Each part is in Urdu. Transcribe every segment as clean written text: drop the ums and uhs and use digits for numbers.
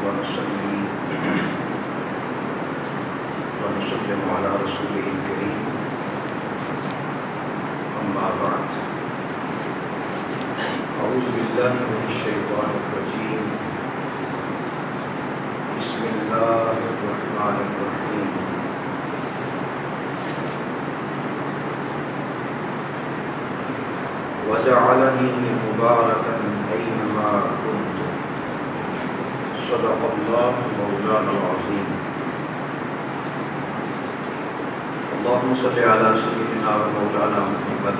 ونصلي ونسلم على رسوله الكريم أما بعد أعوذ بالله من الشيطان الرجيم بسم الله الرحمن الرحيم وجعلني مباركا أينما كنت صدق الله مولانا العظيم اللهم صل على سيدنا ومولانا محمد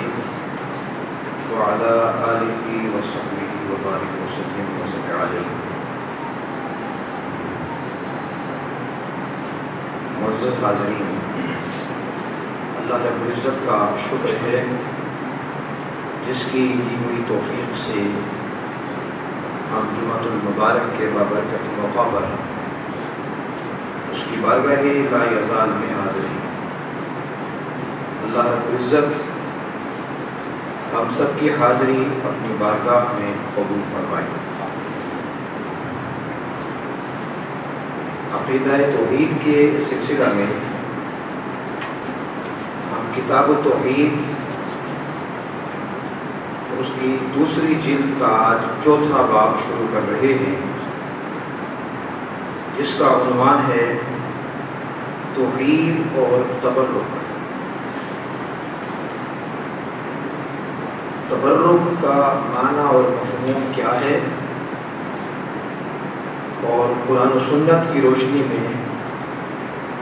وعلى آله وصحبه وبارك وسلم وصل عليه. معزز حاضرین، اللہ رب العزت کا شکر ہے جس کی دی ہوئی توفیق سے ہم جمعۃ المبارک کے بابرکت موقع پر اس کی بارگاہ لا یزال میں حاضر ہیں. اللہ رب العزت ہم سب کی حاضری اپنی بارگاہ میں قبول فرمائے. عقیدہ توحید کے سلسلہ میں ہم کتاب التوحید اس کی دوسری جلد کا آج چوتھا باب شروع کر رہے ہیں، جس کا عنوان ہے توحید اور تبرک. تبرک کا معنی اور مفہوم کیا ہے اور قرآن و سنت کی روشنی میں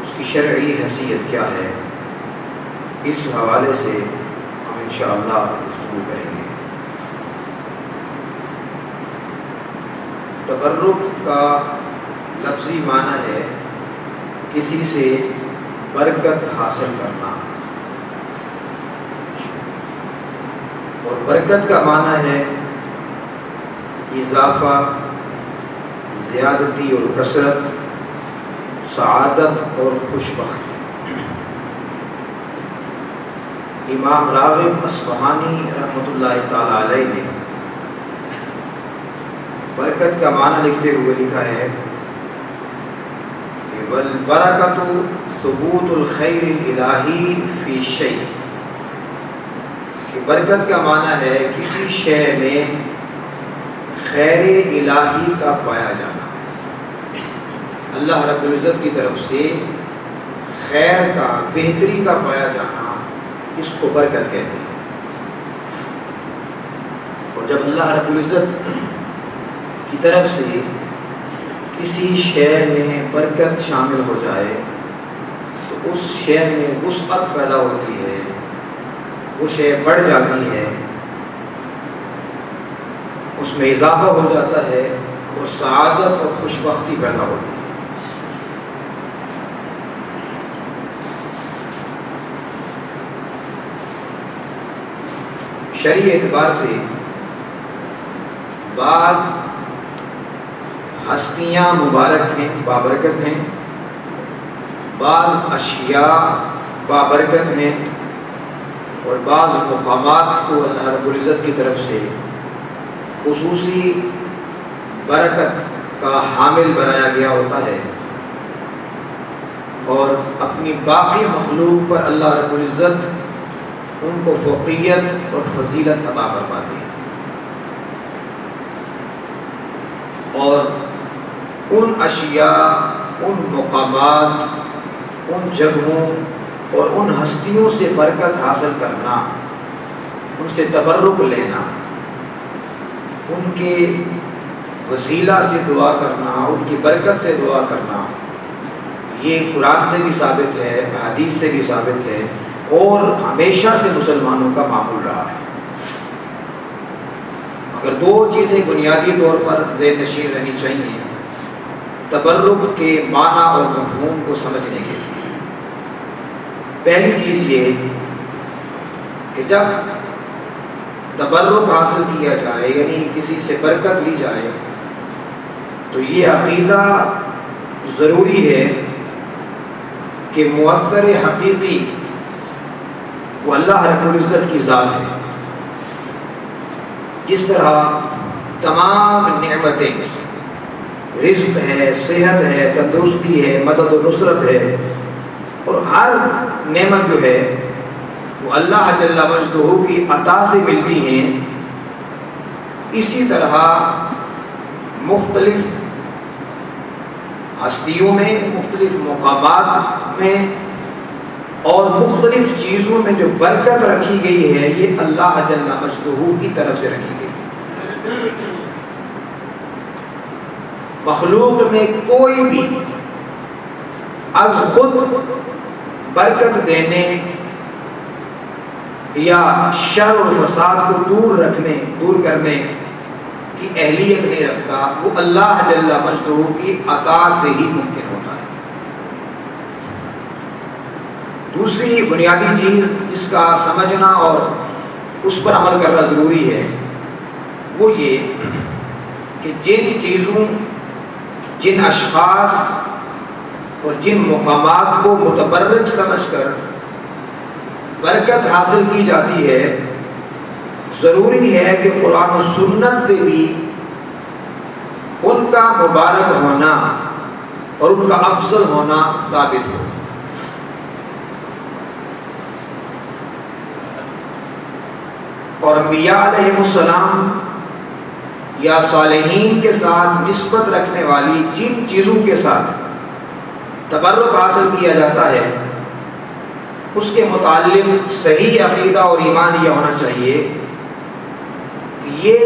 اس کی شرعی حیثیت کیا ہے، اس حوالے سے ہم انشاءاللہ گفتگو کریں گے. تبرک کا لفظی معنی ہے کسی سے برکت حاصل کرنا، اور برکت کا معنی ہے اضافہ، زیادتی اور کثرت، سعادت اور خوشبختی. امام راغب اصفہانی رحمۃ اللہ تعالی علیہ نے برکت کا معنی لکھتے ہوئے لکھا ہے کہ والبرکۃ ثبوت الخیر الالہی فی شیء، کہ برکت کا معنی ہے کسی شے میں خیر الہی کا پایا جانا، اللہ رب العزت کی طرف سے خیر کا، بہتری کا پایا جانا، اس کو برکت کہتے ہیں. اور جب اللہ رب العزت کی طرف سے کسی شے میں برکت شامل ہو جائے تو اس شے میں وسعت پیدا ہوتی ہے، وہ شے بڑھ جاتی ہے، اس میں اضافہ ہو جاتا ہے اور سعادت اور خوشبختی پیدا ہوتی ہے. شرعی اعتبار سے بعض ہستیاں مبارک ہیں، بابرکت ہیں، بعض اشیاء بابرکت ہیں، اور بعض مقامات کو اللہ رب العزت کی طرف سے خصوصی برکت کا حامل بنایا گیا ہوتا ہے، اور اپنی باقی مخلوق پر اللہ رب العزت ان کو فوقیت اور فضیلت عطا فرماتے ہیں. اور ان اشیاء، ان مقامات، ان جگہوں اور ان ہستیوں سے برکت حاصل کرنا، ان سے تبرک لینا، ان کے وسیلہ سے دعا کرنا، ان کی برکت سے دعا کرنا، یہ قرآن سے بھی ثابت ہے، حدیث سے بھی ثابت ہے، اور ہمیشہ سے مسلمانوں کا معمول رہا ہے. اگر دو چیزیں بنیادی طور پر ذہن نشین رہنی چاہیے تبرک کے معنی اور مفہوم کو سمجھنے کے لیے. پہلی چیز یہ کہ جب تبرک حاصل کیا جائے، یعنی کسی سے برکت لی جائے، تو یہ عقیدہ ضروری ہے کہ مؤثر حقیقی وہ اللہ رب العزت کی ذات ہے. جس طرح تمام نعمتیں رزق ہے، صحت ہے، تندرستی ہے، مدد و نصرت ہے، اور ہر نعمت جو ہے وہ اللہ جل مجدہ کی عطا سے ملتی ہیں، اسی طرح مختلف ہستیوں میں، مختلف مقامات میں اور مختلف چیزوں میں جو برکت رکھی گئی ہے یہ اللہ جل مجدہ کی طرف سے رکھی گئی ہے۔ مخلوق میں کوئی بھی از خود برکت دینے یا شر و فساد کو دور کرنے کی اہلیت نہیں رکھتا، وہ اللہ جل مجدہ کی عطا سے ہی ممکن ہوتا ہے۔ دوسری بنیادی چیز جس کا سمجھنا اور اس پر عمل کرنا ضروری ہے وہ یہ کہ جن چیزوں، جن اشخاص اور جن مقامات کو متبرک سمجھ کر برکت حاصل کی جاتی ہے، ضروری ہے کہ قرآن و سنت سے بھی ان کا مبارک ہونا اور ان کا افضل ہونا ثابت ہو۔ اور انبیاء علیہ السلام یا صالحین کے ساتھ نسبت رکھنے والی جن چیزوں کے ساتھ تبرک حاصل کیا جاتا ہے اس کے متعلق صحیح عقیدہ اور ایمان یہ ہونا چاہیے کہ یہ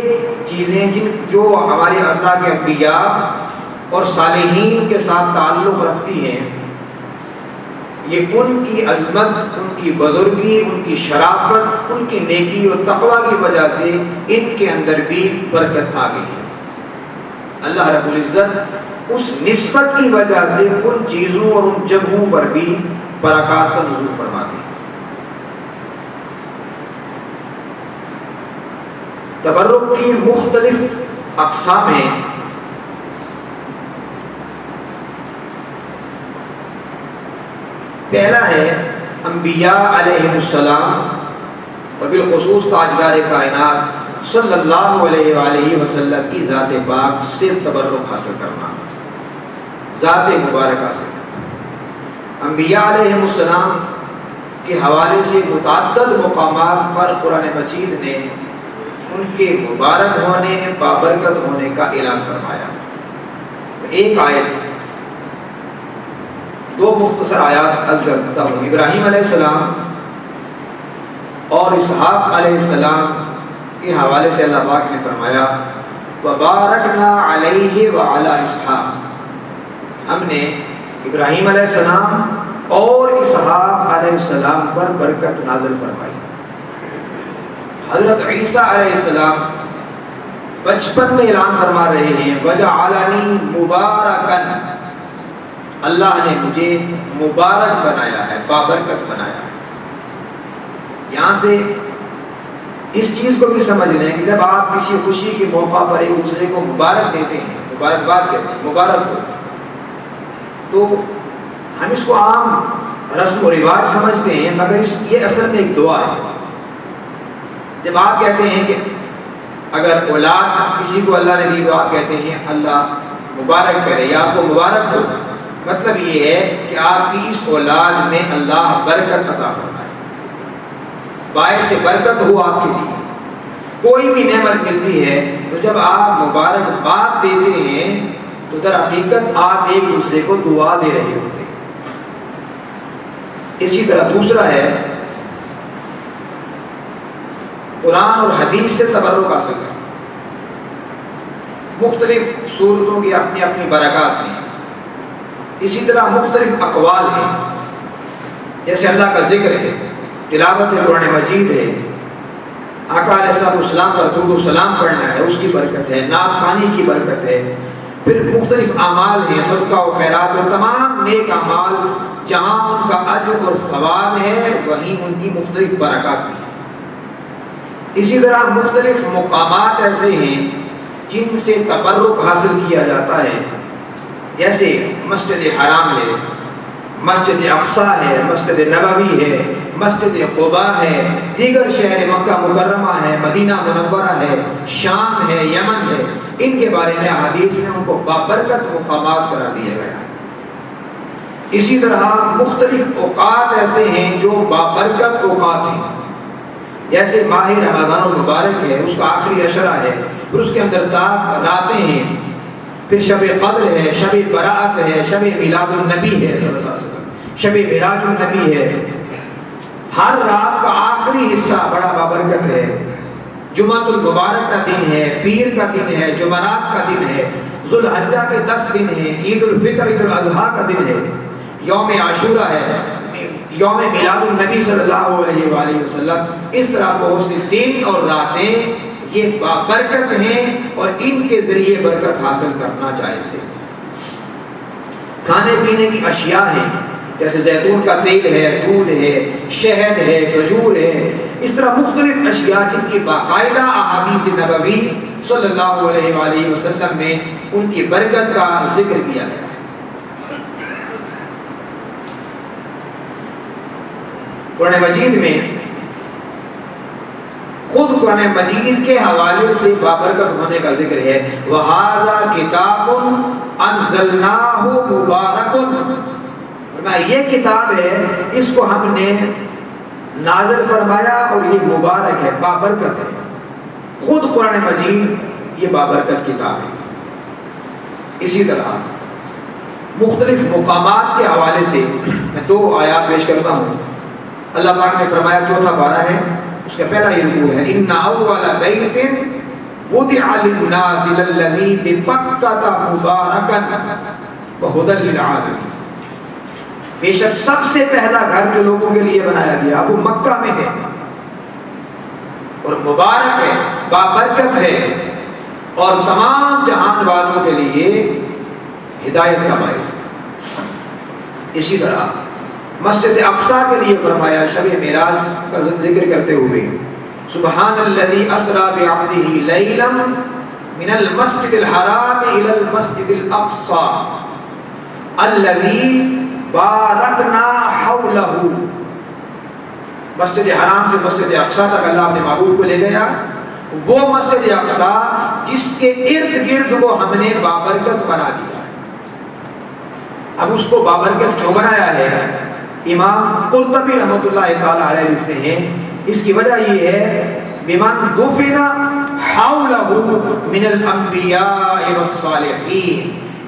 چیزیں جو ہمارے اللہ کے انبیاء اور صالحین کے ساتھ تعلق رکھتی ہیں، یہ ان کی عظمت، ان کی بزرگی، ان کی شرافت، ان کی نیکی اور تقوی کی وجہ سے ان کے اندر بھی برکت آ گئی ہے۔ اللہ رب العزت اس نسبت کی وجہ سے ان چیزوں اور ان جگہوں پر بھی برکات کا نزول فرماتے ہیں۔ تبرک کی مختلف اقسام ہیں۔ پہلا ہے انبیاء علیہ السلام اور بالخصوص تاجدار کائنات صلی اللہ علیہ وآلہ وسلم کی ذات پاک سے تبرک حاصل کرنا، ذات مبارکہ سے۔ انبیاء علیہ السلام کے حوالے سے متعدد مقامات پر قرآن مجید نے ان کے مبارک ہونے، بابرکت ہونے کا اعلان فرمایا۔ ایک آیت، دو مختصر آیات عرض کرتا ہوں۔ ابراہیم علیہ السلام اور اسحاق علیہ السلام کے حوالے سے اللہ پاک نے فرمایا وَبَارَكْنَا عَلَيْهِ وَعَلَى اسحاق، ہم نے ابراہیم علیہ السلام اور اسحاق علیہ السلام پر برکت نازل فرمائی۔ حضرت عیسیٰ علیہ السلام بچپن میں اعلان فرما رہے ہیں وَجَعَلَنِي مُبَارَكًا، اللہ نے مجھے مبارک بنایا ہے، بابرکت بنایا ہے۔ یہاں سے اس چیز کو بھی سمجھ لیں کہ جب آپ کسی خوشی کے موقع پر ایک دوسرے کو مبارک دیتے ہیں، مبارکباد کہتے ہیں، مبارک ہو، تو ہم اس کو عام رسم و رواج سمجھتے ہیں، مگر یہ اصل میں ایک دعا ہے۔ جب آپ کہتے ہیں کہ اگر اولاد کسی کو اللہ نے دی تو آپ کہتے ہیں اللہ مبارک کرے یا آپ کو مبارک ہو، مطلب یہ ہے کہ آپ کی اس اولاد میں اللہ برکت عطا فرمائے، باعث برکت ہو آپ کے لیے۔ کوئی بھی نعمت ملتی ہے تو جب آپ مبارکباد دیتے ہیں تو در حقیقت آپ ایک دوسرے کو دعا دے رہے ہوتے ہیں۔ اسی طرح دوسرا ہے قرآن اور حدیث سے تبرک حاصل کرنا۔ مختلف صورتوں کی اپنی اپنی برکات ہیں، اسی طرح مختلف اقوال ہیں، جیسے اللہ کا ذکر ہے، تلاوت قرآن مجید ہے، آقا علیہ السلام پر درود و سلام پڑھنا ہے، اس کی برکت ہے، نعت خوانی کی برکت ہے، پھر مختلف اعمال ہیں، صدقہ و خیرات اور تمام نیک اعمال، جہاں ان کا اجر اور ثواب ہے وہیں ان کی مختلف برکات بھی ہیں۔ اسی طرح مختلف مقامات ایسے ہیں جن سے تبرک حاصل کیا جاتا ہے، جیسے مسجد حرام ہے، مسجد اقصیٰ ہے، مسجد نبوی ہے، مسجد قباء ہے، دیگر شہر مکہ مکرمہ ہے، مدینہ منورہ ہے، شام ہے، یمن ہے، ان کے بارے میں احادیث میں ان کو بابرکت مقامات قرار دیا گیا ہے۔ اسی طرح مختلف اوقات ایسے ہیں جو بابرکت اوقات ہیں، جیسے ماہ رمضان المبارک ہے، اس کا آخری عشرہ ہے، پھر اس کے اندر راتیں ہیں، پھر شب قدر ہے، شب برات ہے، شب میلاد النبی ہے صلی اللہ علیہ وسلم، شب معراج النبی ہے۔ ہر رات کا آخری حصہ بڑا بابرکت ہے۔ جمعۃ المبارک کا دن ہے، پیر کا دن ہے، جمعرات کا دن ہے، ذو الحجہ کے 10 دن ہیں، عید الفطر عید الاضحیٰ کا دن ہے، یوم عاشورہ ہے، یوم میلاد النبی صلی اللہ علیہ وآلہ وسلم۔ اس طرح بہت سے دن اور راتیں یہ بابرکت ہیں اور ان کے ذریعے برکت حاصل کرنا جائز ہے۔ کھانے پینے کی اشیاء ہیں، جیسے زیتون کا تیل ہے، دودھ ہے، شہد ہے، کھجور ہے، اس طرح مختلف اشیاء جن کی باقاعدہ احادیث نبوی صلی اللہ علیہ وآلہ وسلم میں ان کی برکت کا ذکر کیا گیا ہے۔ قرآن مجید میں خود قرآن مجید کے حوالے سے بابرکت ہونے کا ذکر ہے۔ وَهَذَا كِتَابٌ أَنزَلْنَاهُ مُبَارَكٌ، یہ کتاب ہے، اس کو ہم نے نازل فرمایا اور یہ مبارک ہے، بابرکت ہے۔ خود قرآن مجید یہ بابرکت کتاب ہے۔ اسی طرح مختلف مقامات کے حوالے سے میں 2 آیات پیش کرتا ہوں۔ اللہ پاک نے فرمایا، 4 پارہ ہے، اس کا پہلا یہ رکوع ہے، ان اول بیت وضع للناس للذی ببکۃ مبارکا وہدی للعالمین، بے شک سب سے پہلا گھر جو لوگوں کے لیے بنایا گیا وہ مکہ میں ہے اور مبارک ہے، بابرکت ہے اور تمام جہان والوں کے لیے ہدایت کا باعث ہے۔ اسی طرح مسجد اقصیٰ کے لیے فرمایا، شب معراج کا ذکر کرتے ہوئے، سبحان الذی اسری بعبدہ لیلا من المسجد الحرام الی المسجد الاقصی الذی بارکنا حولہ، مسجد حرام سے مسجد اقصیٰ تک اللہ اپنے محبوب کو لے گیا، وہ مسجد اقصیٰ جس کے ارد گرد کو ہم نے بابرکت بنا دیا۔ اب اس کو بابرکت کیوں بنایا ہے؟ امام قرطبی رحمۃ اللہ تعالی علیہ لکھتے ہیں اس کی وجہ یہ ہے، بمن دفن حولہ من الانبیاء والصالحین،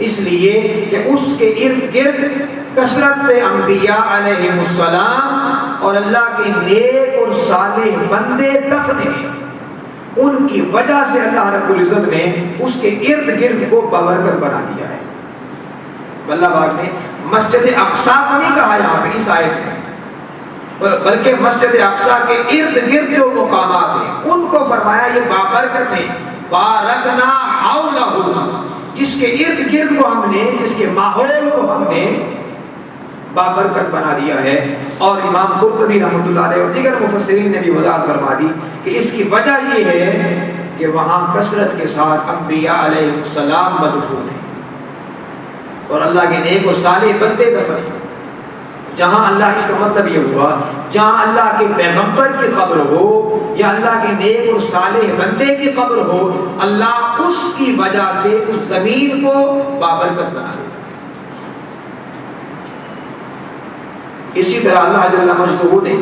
اس لیے کہ اس کے ارد گرد کثرت سے انبیاء علیہم السلام اور اللہ کے نیک اور صالح بندے دفن ہیں، ان کی وجہ سے اللہ رب العزت نے اس کے ارد گرد کو بابرکت بنا دیا ہے۔ اللہ پاک نے مسجد اقصیٰ کو نہیں کہا یہاں پہ اس آیت میں، بلکہ مسجد اقصیٰ کے ارد گرد جو مقامات ہیں ان کو فرمایا یہ بابرکت ہیں، بارکنا حولہ، جس کے ارد گرد کو ہم نے، جس کے ماحول کو ہم نے بابرکت بنا دیا ہے۔ اور امام قرطبی رحمۃ اللہ علیہ اور دیگر مفسرین نے بھی وضاحت فرما دی کہ اس کی وجہ یہ ہے کہ وہاں کثرت کے ساتھ انبیاء علیہ السلام مدفون ہیں اور اللہ کے نیک اور صالح بندے دفن ہیں۔ جہاں اللہ، اس کا مطلب یہ ہوا جہاں اللہ کے پیغمبر کی قبر ہو یا اللہ کے نیک اور صالح بندے کی قبر ہو، اللہ اس کی وجہ سے اس زمین کو بابرکت بنا دیتا۔ اسی طرح اللہ جل مجدہ نے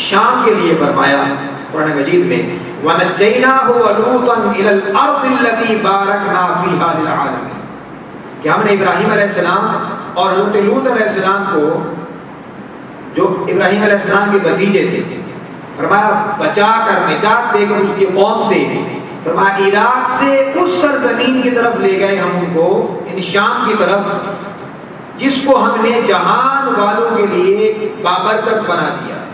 شام کے لیے فرمایا قرآن مجید میں، وَنَجَّيْنَاهُ وَلُوطًا إِلَى الْأَرْضِ الَّتِي بَارَكْنَا فِيهَا لِلْعَالَمِينَ، کہ ہم نے ابراہیم علیہ السلام اور حضرت لوط علیہ السلام کو، جو ابراہیم علیہ السلام کے بھتیجے تھے، فرمایا بچا کر نجات دے کر اس کی قوم سے، فرمایا عراق سے اس سرزمین کی طرف لے گئے ہم ان کو، ان شام کی طرف، جس کو ہم نے جہان والوں کے لیے بابرکت بنا دیا ہے،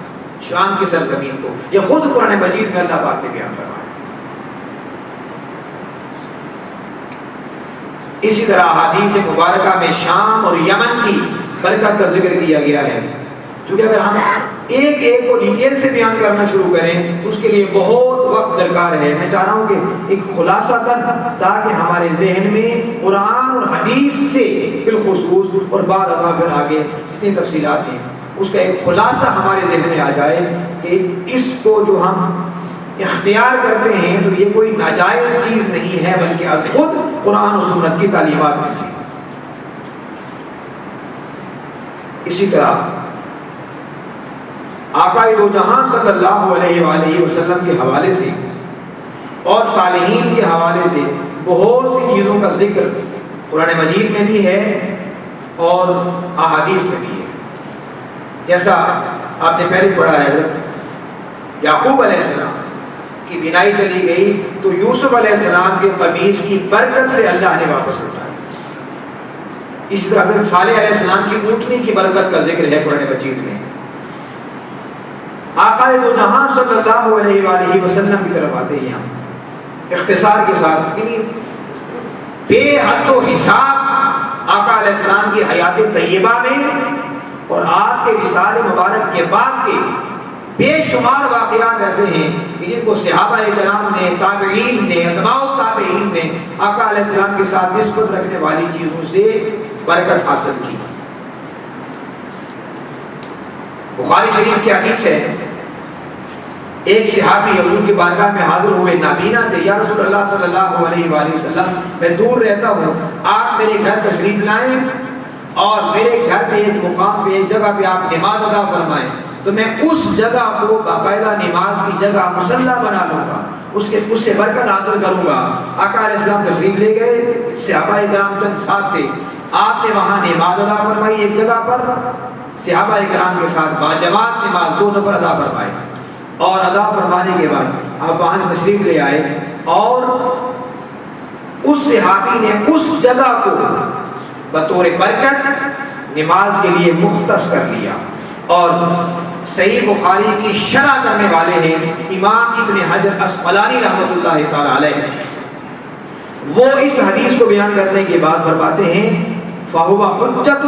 شام کی سرزمین کو۔ یہ خود قرآن مجید میں اللہ پاک نے بیان فرمایا۔ اسی طرح حدیث مبارکہ میں شام اور یمن کی برکت کا ذکر کیا گیا ہے، کیونکہ اگر ہم ایک ایک کو ڈیٹیل سے بیان کرنا شروع کریں تو اس کے لیے بہت وقت درکار ہے۔ میں چاہ رہا ہوں کہ ایک خلاصہ تک، تاکہ ہمارے ذہن میں قرآن اور حدیث سے بالخصوص اور بعد ازاں پھر آگے جتنی تفصیلات ہیں اس کا ایک خلاصہ ہمارے ذہن میں آ جائے کہ اس کو جو ہم اختیار کرتے ہیں تو یہ کوئی ناجائز چیز نہیں ہے، بلکہ از خود قرآن و سنت کی تعلیمات میں سے۔ اسی طرح آقا دو جہاں صلی اللہ علیہ وآلہ وسلم کے حوالے سے اور صالحین کے حوالے سے بہت سی چیزوں کا ذکر قرآن مجید میں بھی ہے اور احادیث میں بھی ہے۔ جیسا آپ نے پہلے پڑھا ہے، یعقوب علیہ السلام کی بینائی چلی گئی تو یوسف علیہ السلام کے قمیص کی برکت سے اللہ نے واپس لوٹایا۔ اسی طرح حضرت صالح علیہ السلام کی اونٹنی کی برکت کا ذکر ہے قرآن مجید میں۔ آقا دو جہاں صلی اللہ علیہ وآلہ وسلم کی طرف آتے ہیں ہم اختصار کے ساتھ، یعنی بے حد و حساب آقا علیہ السلام کی حیات طیبہ میں اور آپ کے وصال مبارک کے بعد کے بے شمار واقعات ایسے ہیں جن کو صحابہ کرام نے، تابعین نے، اتباع التابعین نے آقا علیہ السلام کے ساتھ نسبت رکھنے والی چیزوں سے برکت حاصل کی۔ بخاری شریف کی حدیث ہے، ایک صحابی حضور کی بارگاہ میں حاضر ہوئے، نابینا تھے۔ یا رسول اللہ صلی اللہ علیہ وآلہ وسلم، میں دور رہتا ہوں، آپ میرے گھر تشریف لائیں اور میرے گھر پہ ایک مقام پہ، ایک جگہ پہ آپ نماز ادا فرمائیں تو میں اس جگہ کو باقاعدہ نماز کی جگہ مصلی بنا لوں گا، اس سے برکت حاصل کروں گا۔ آقا علیہ السلام تشریف لے گئے، صحابہ کرام چند ساتھ تھے، آپ نے وہاں نماز ادا فرمائی ایک جگہ پر، صحابہ کرام کے ساتھ باجماعت نماز 2 نفر ادا فرمائے، اور ادا فرمانے کے بعد آپ وہاں سے تشریف لے آئے اور اس صحابی نے اس جگہ کو بطور برکت نماز کے لیے مختص کر لیا۔ اور صحیح بخاری کی شرح کرنے والے ہیں امام ابن حجر اسقلانی رحمۃ اللہ تعالی علیہ، وہ اس حدیث کو بیان کرنے کے بعد فرماتے ہیں فَهُوَ حُجَّةٌ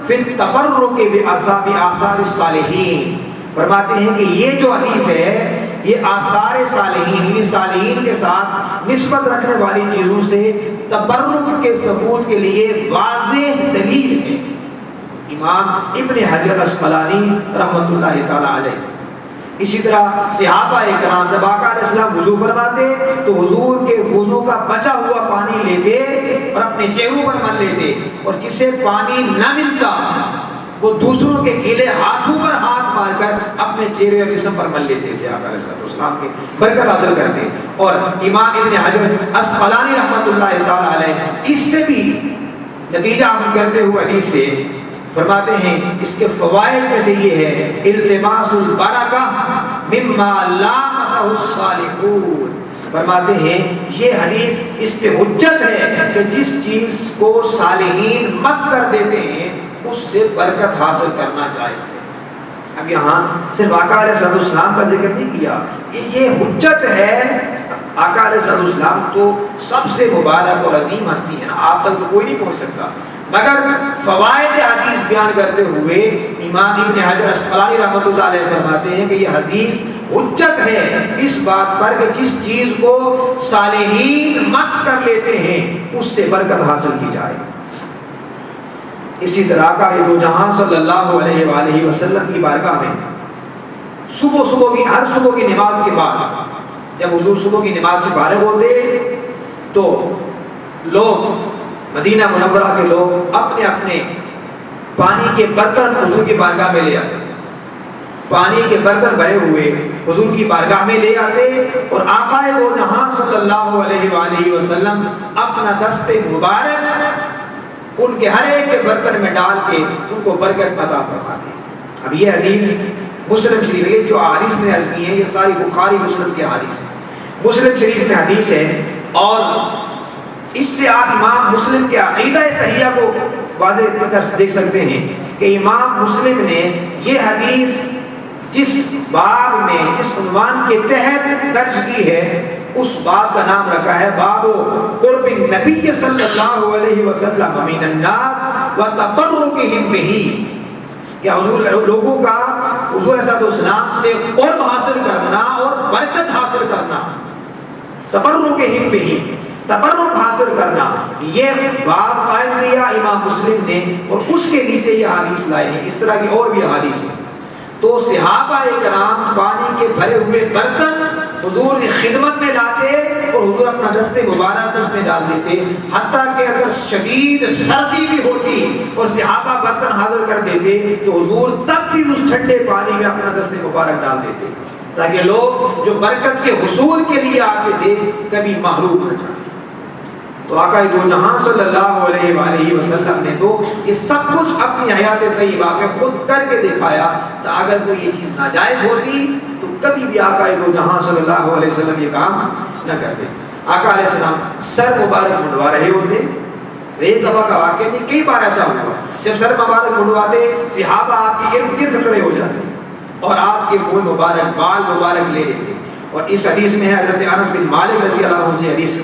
فِي التَّبَرُّكِ بِآثَارِ الصَّالِحِينَ، فرماتے ہیں کہ یہ جو حدیث ہے یہ آثار صالحین، یعنی صالحین کے ساتھ نسبت رکھنے والی چیزوں سے تبرک کے ثبوت کے لیے واضح دلیل ہے۔ امام ابن حجر اسقلانی رحمۃ اللہ تعالی علیہ۔ اسی طرح صحابہ کرام جب آقا علیہ السلام وضو فرماتے تو حضور کے وضو کا بچا ہوا پانی لیتے اور اپنے چہروں پر مل لیتے، اور جسے پانی نہ ملتا وہ دوسروں کے گیلے ہاتھوں پر ہاتھ مار کر اپنے چہرے اور جسم پر مل لیتے تھے، آقا علیہ السلام کی برکت حاصل کرتے۔ اور امام ابن حجر اسقلانی رحمۃ اللہ تعالی علیہ اس سے بھی نتیجہ حاصل کرتے ہوئے حدیث سے فرماتے ہیں اس کے فوائد میں سے یہ ہے التماس البرکہ مما لامسہ الصالحون، فرماتے ہیں یہ حدیث اس پہ حجت ہے کہ جس چیز کو صالحین مس کر دیتے ہیں اس سے برکت حاصل کرنا جائز ہے۔ اب یہاں صرف آقا علیہ السلام کا ذکر نہیں کیا، یہ حجت ہے۔ آقا علیہ السلام تو سب سے مبارک اور عظیم ہستی ہے نا، آپ تک تو کوئی نہیں پہنچ سکتا، مگر فوائد حدیث بیان کرتے ہوئے امام ابن حجر اسقلانی رحمۃ اللہ علیہ فرماتے ہیں کہ یہ حدیث حجت ہے اس بات پر کہ جس چیز کو صالحین مس کر لیتے ہیں اس سے برکت حاصل کی جائے۔ اسی طرح آقا دو جہاں صلی اللہ علیہ وآلہ وسلم کی بارگاہ میں ہر صبح کی نماز کے بعد جب حضور صبح کی نماز سے فارغ ہوتے تو لوگ مدینہ منورہ کے لوگ اپنے اپنے پانی کے برتن حضور کی بارگاہ میں لے آتے، پانی کے برتن بھرے ہوئے حضور کی بارگاہ میں لے آتے، اور آقا دو جہاں صلی اللہ علیہ وآلہ وسلم اپنا دست مبارک ان کے ہر ایک کے برتن میں ڈال کے ان کو برکت عطا فرماتے۔ اب یہ حدیث مسلم شریف ہے، جو احادیث میں عرض کی ہیں یہ ساری بخاری مسلم کی احادیث ہیں، مسلم شریف میں حدیث ہے، اور اس سے آپ امام مسلم کے عقیدہ صحیحہ کو واضح دیکھ سکتے ہیں کہ امام مسلم نے یہ حدیث جس باب میں جس عنوان کے تحت درج کی ہے اس باب کا نام رکھا ہے باب قرب النبی صلی اللہ علیہ وسلم من الناس وتبرکہم بہ، کہ حضور لوگوں کا حضور علیہ السلام سے قرب حاصل کرنا اور برکت حاصل کرنا، تبرکہم بہ، تبرک حاصل کرنا، یہ باب قائم کیا امام مسلم نے، اور اس کے نیچے یہ حدیث لائے ہیں۔ اس طرح کی اور بھی حدیث ہیں۔ تو صحابہ کرام پانی کے بھرے ہوئے برتن حضور کی خدمت میں لاتے اور حضور اپنا دست مبارک اس میں ڈال دیتے، حتیٰ کہ اگر شدید سردی بھی ہوتی اور صحابہ برتن حاضر کر دیتے تو حضور تب بھی اس ٹھنڈے پانی میں اپنا دست مبارک ڈال دیتے تاکہ لوگ جو برکت کے حصول کے لیے آتے تھے کبھی محروم نہ جائیں۔ تو آقا دو جہاں صلی اللہ علیہ وآلہ وسلم نے تو یہ سب کچھ اپنی حیات طیبہ میں خود کر کے دکھایا، تو اگر کوئی یہ چیز ناجائز ہوتی تو کبھی بھی آقا دو جہاں صلی اللہ علیہ وسلم یہ کام نہ کرتے۔ آقا علیہ السلام سر مبارک منڈوا رہے ہوتے، ایک دفعہ کا واقعہ نہیں، کئی بار ایسا ہوا جب سر مبارک منڈواتے صحابہ آپ کے ارد گرد کھڑے ہو جاتے اور آپ کے منہ مبارک بال مبارک لے لیتے۔ اور اس حدیث میں ہے حضرت انس بن مالک رضی اللہ عنہ سے حدیث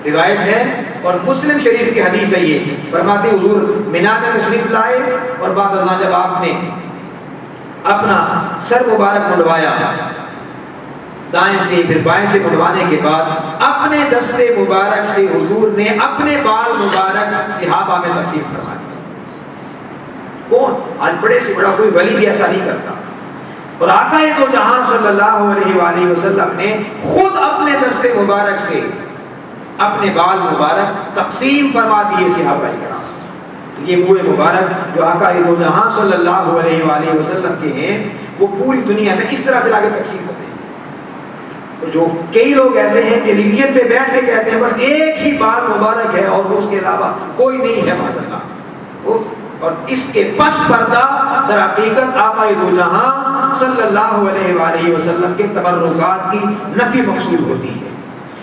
روایت ہے اور مسلم شریف کی حدیث ہے، یہ فرماتے حضور مینا میں تشریف لائے اور بعد ازاں جب آپ نے اپنا سر مبارک منڈوایا دائیں سے پھر بائیں سے منڈوانے کے بعد اپنے دست مبارک سے حضور نے اپنے بال مبارک صحابہ میں تقسیم فرما دیا۔ کون؟ آج بڑے سے بڑا کوئی ولی بھی ایسا نہیں کرتا، اور آقا دو جہاں صلی اللہ علیہ وآلہ وسلم نے خود اپنے دست مبارک سے اپنے بال مبارک تقسیم فرما دیے صحابہ کرام۔ یہ منہ مبارک جو آقا دو جہاں صلی اللہ علیہ وآلہ وسلم کے ہیں وہ پوری دنیا میں اس طرح پھیلا کے تقسیم ہوتے ہیں۔ جو کئی لوگ ایسے ہیں ٹیلی ویژن پہ بیٹھ کے کہتے ہیں بس ایک ہی بال مبارک ہے اور اس کے علاوہ کوئی نہیں ہے معاذ اللہ، اور اس کے پس پردہ در حقیقت آقا دو جہاں صلی اللہ علیہ وآلہ وسلم کے تبرکات کی نفی مقصود ہوتی ہے۔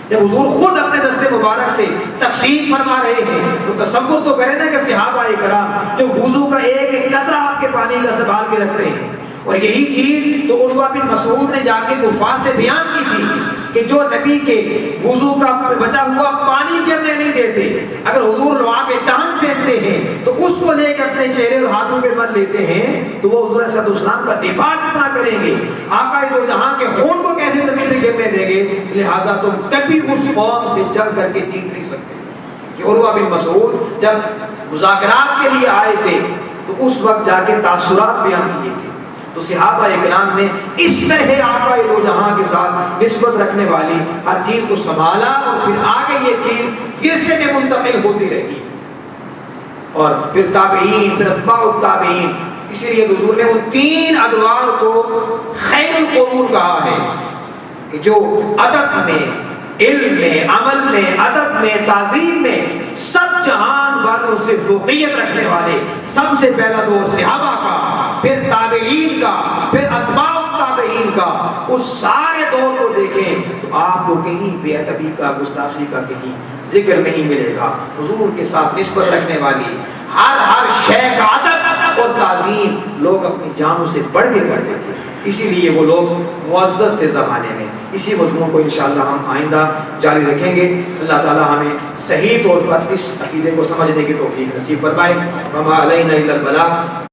جب حضور خود اپنے دست مبارک سے تقسیم فرما رہے ہیں تو تصور تو کریں نا کہ صحابہ کرام جو وضو کا ایک ایک قطرہ آپ کے پانی کا سنبھال کے رکھتے ہیں، اور یہی چیز تو عروہ بن مسعود نے جا کے کفار سے بیان کی تھی کہ جو نبی کے وضو کا بچا ہوا پانی گرنے نہیں دیتے، اگر حضور لعاب دہن پھینکتے ہیں تو اس کو لے کر اپنے چہرے اور ہاتھوں پہ مل لیتے ہیں، تو وہ حضور صلی اللہ علیہ وسلم کا دفاع کتنا کریں گے، آقا دو جہاں کے خون کو کیسے زمین پہ گرنے دیں گے، لہٰذا تم کبھی اس قوم سے جنگ کر کے جیت نہیں سکتے۔ کہ عروہ بن مسعود جب مذاکرات کے لیے آئے تھے تو اس وقت جا کے تاثرات بیان کیے تھے، تو صحابہ اکرام نے اس طرح آقا دو جہاں کے ساتھ نسبت رکھنے والی ہر چیز کو سنبھالا، اور پھر آگے یہ چیز ورثے میں منتقل ہوتی رہی، اور پھر تابعین، پھر اتباع التابعین۔ اسی لیے حضور نے ان تین ادوار کو خیر القرون کہا ہے کہ جو ادب میں، علم میں، عمل میں، ادب میں، تعظیم میں سب جہان والوں سے فوقیت رکھنے والے، سب سے پہلا دور صحابہ کا، پھر تابعین کا، پھر اتباع التابعین کا، اس سارے دور کو دیکھیں تو آپ کو کہیں بے ادبی کا، گستاخی کا کہیں ذکر نہیں ملے گا۔ حضور کے ساتھ نسبت رکھنے والی ہر شے کا ادب اور تعظیم لوگ اپنی جانوں سے بڑھ کے کرتے تھے، اسی لیے وہ لوگ معزز تھے زمانے میں۔ اسی مضمون کو انشاءاللہ ہم آئندہ جاری رکھیں گے۔ اللہ تعالی ہمیں صحیح طور پر اس عقیدے کو سمجھنے کی توفیق نصیب فرمائے۔ وما علینا الا البلاغ۔